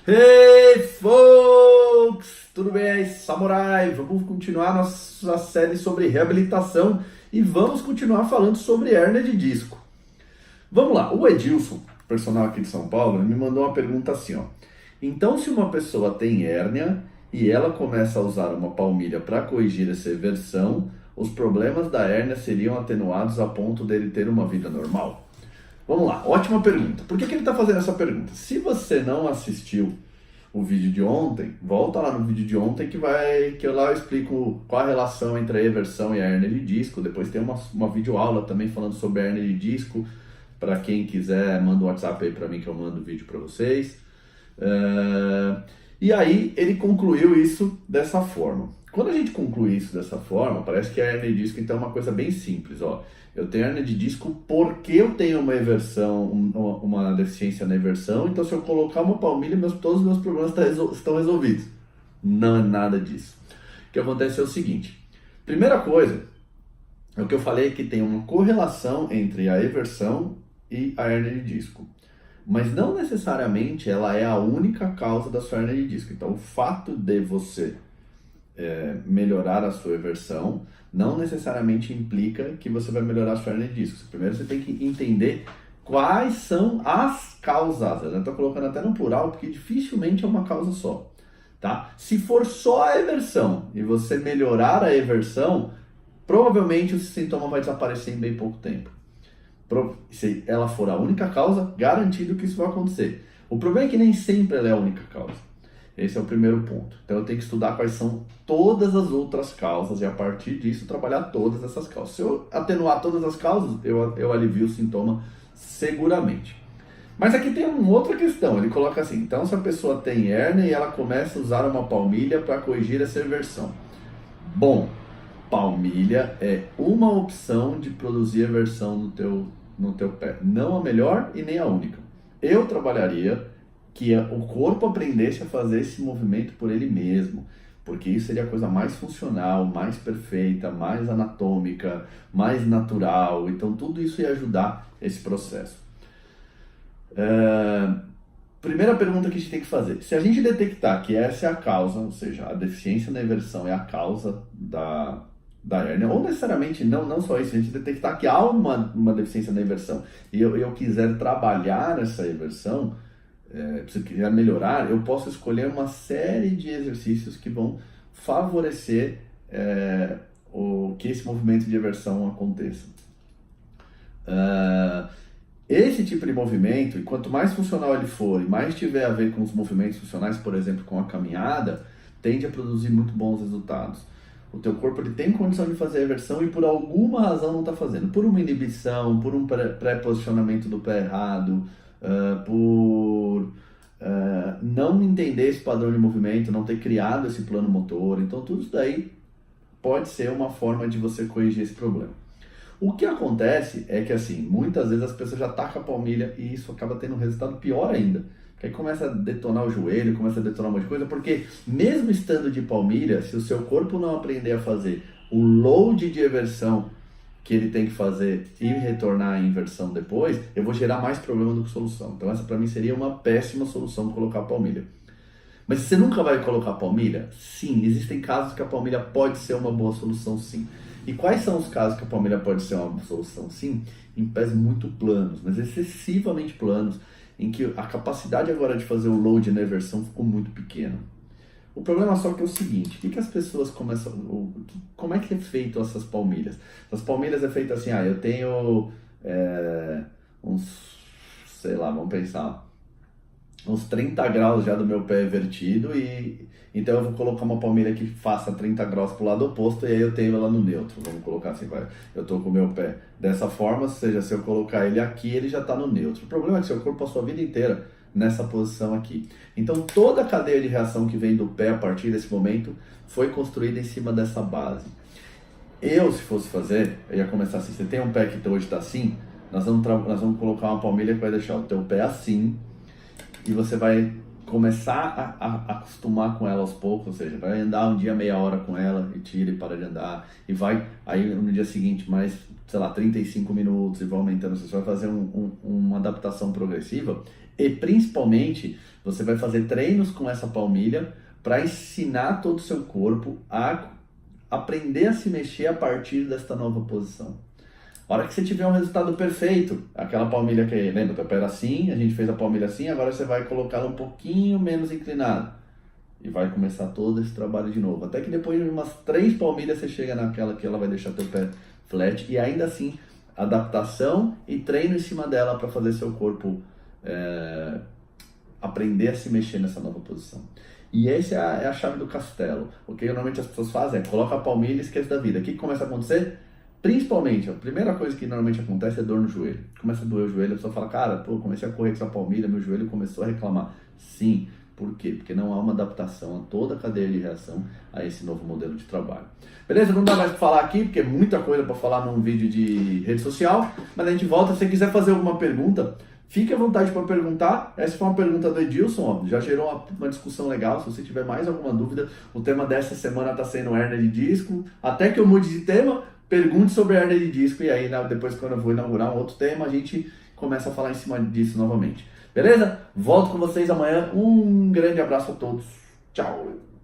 Hey folks! Tudo bem aí, samurai? Vamos continuar nossa série sobre reabilitação e vamos continuar falando sobre hérnia de disco. Vamos lá, o Edilson, personal aqui de São Paulo, me mandou uma pergunta assim, ó. Então, se uma pessoa tem hérnia e ela começa a usar uma palmilha para corrigir essa eversão, os problemas da hérnia seriam atenuados a ponto dele ter uma vida normal? Vamos lá, ótima pergunta. Por que ele está fazendo essa pergunta? Se você não assistiu o vídeo de ontem, volta lá no vídeo de ontem que lá eu explico qual a relação entre a eversão e a hérnia de disco. Depois tem uma videoaula também falando sobre a hérnia de disco. Para quem quiser, manda um WhatsApp aí para mim que eu mando o vídeo para vocês. E aí ele concluiu isso dessa forma. Quando a gente conclui isso dessa forma, parece que a hérnia de disco então é uma coisa bem simples, ó. Eu tenho hérnia de disco porque eu tenho uma eversão, uma deficiência na eversão, então se eu colocar uma palmilha, todos os meus problemas estão resolvidos. Não é nada disso. O que acontece é o seguinte, primeira coisa, é o que eu falei que tem uma correlação entre a eversão e a hérnia de disco. Mas não necessariamente ela é a única causa da sua hérnia de disco. Então o fato de você melhorar a sua eversão não necessariamente implica que você vai melhorar a sua hérnia de disco. Primeiro você tem que entender quais são as causas. Eu estou colocando até no plural porque dificilmente é uma causa só. Tá? Se for só a eversão e você melhorar a eversão, provavelmente o sintoma vai desaparecer em bem pouco tempo. Se ela for a única causa, garantido que isso vai acontecer. O problema é que nem sempre ela é a única causa. Esse é o primeiro ponto. Então eu tenho que estudar quais são todas as outras causas e a partir disso trabalhar todas essas causas. Se eu atenuar todas as causas, eu alivio o sintoma seguramente. Mas aqui tem uma outra questão. Ele coloca assim, então se a pessoa tem hérnia e ela começa a usar uma palmilha para corrigir essa eversão. Bom, palmilha é uma opção de produzir eversão no teu pé. Não a melhor e nem a única. Eu trabalharia que o corpo aprendesse a fazer esse movimento por ele mesmo, porque isso seria a coisa mais funcional, mais perfeita, mais anatômica, mais natural. Então tudo isso ia ajudar esse processo. Primeira pergunta que a gente tem que fazer. Se a gente detectar que essa é a causa, ou seja, a deficiência na eversão é a causa da hérnia, ou necessariamente não só isso, a gente detectar que há uma deficiência na eversão e eu quiser trabalhar essa eversão, se eu quiser melhorar, eu posso escolher uma série de exercícios que vão favorecer que esse movimento de eversão aconteça. Esse tipo de movimento, e quanto mais funcional ele for, e mais tiver a ver com os movimentos funcionais, por exemplo, com a caminhada, tende a produzir muito bons resultados. O teu corpo ele tem condição de fazer a eversão e por alguma razão não está fazendo. Por uma inibição, por um pré-posicionamento do pé errado, por não entender esse padrão de movimento, não ter criado esse plano motor. Então tudo isso daí pode ser uma forma de você corrigir esse problema. O que acontece é que assim, muitas vezes as pessoas já tacam a palmilha e isso acaba tendo um resultado pior ainda. Porque aí começa a detonar o joelho, começa a detonar um monte de coisa, porque mesmo estando de palmilha, se o seu corpo não aprender a fazer o load de eversão que ele tem que fazer e retornar a inversão depois, eu vou gerar mais problema do que solução. Então essa para mim seria uma péssima solução colocar a palmilha. Mas você nunca vai colocar a palmilha? Sim, existem casos que a palmilha pode ser uma boa solução sim. E quais são os casos que a palmilha pode ser uma solução sim? Em pés muito planos, mas excessivamente planos, em que a capacidade agora de fazer o load na eversão ficou muito pequena. O problema só que é o seguinte, o que as pessoas começam, como é que é feito essas palmilhas? As palmilhas é feito assim, eu tenho sei lá, vamos pensar, uns 30 graus já do meu pé vertido e então eu vou colocar uma palmilha que faça 30 graus para o lado oposto e aí eu tenho ela no neutro, vamos colocar assim, eu estou com o meu pé dessa forma, ou seja, se eu colocar ele aqui, ele já está no neutro. O problema é que seu corpo passou a vida inteira nessa posição aqui. Então toda a cadeia de reação que vem do pé a partir desse momento foi construída em cima dessa base. Se fosse fazer, eu ia começar assim, você tem um pé que hoje está assim, nós vamos colocar uma palmilha que vai deixar o teu pé assim, e você vai começar a acostumar com ela aos poucos, ou seja, vai andar um dia meia hora com ela e tira e para de andar, e vai, aí no dia seguinte mais, sei lá, 35 minutos e vai aumentando, você vai fazer uma adaptação progressiva. E principalmente, você vai fazer treinos com essa palmilha para ensinar todo o seu corpo a aprender a se mexer a partir desta nova posição. A hora que você tiver um resultado perfeito, aquela palmilha que, lembra, teu pé era assim, a gente fez a palmilha assim, agora você vai colocá-la um pouquinho menos inclinada. E vai começar todo esse trabalho de novo. Até que depois de umas 3 palmilhas você chega naquela que ela vai deixar teu pé flat. E ainda assim, adaptação e treino em cima dela para fazer seu corpo aprender a se mexer nessa nova posição. E essa é a chave do castelo. O que normalmente as pessoas fazem é coloca a palmilha e esquece da vida. O que começa a acontecer? Principalmente, a primeira coisa que normalmente acontece é dor no joelho. Começa a doer o joelho, a pessoa fala, cara, pô, comecei a correr com essa palmilha, meu joelho começou a reclamar. Sim, por quê? Porque não há uma adaptação a toda a cadeia de reação a esse novo modelo de trabalho. Beleza? Não dá mais para falar aqui, porque é muita coisa para falar num vídeo de rede social, mas a gente volta. Se você quiser fazer alguma pergunta, fique à vontade para perguntar. Essa foi uma pergunta do Edilson, ó, já gerou uma discussão legal. Se você tiver mais alguma dúvida, o tema dessa semana está sendo hérnia de disco. Até que eu mude de tema, pergunte sobre hérnia de disco e aí depois, quando eu vou inaugurar um outro tema, a gente começa a falar em cima disso novamente. Beleza? Volto com vocês amanhã. Um grande abraço a todos. Tchau!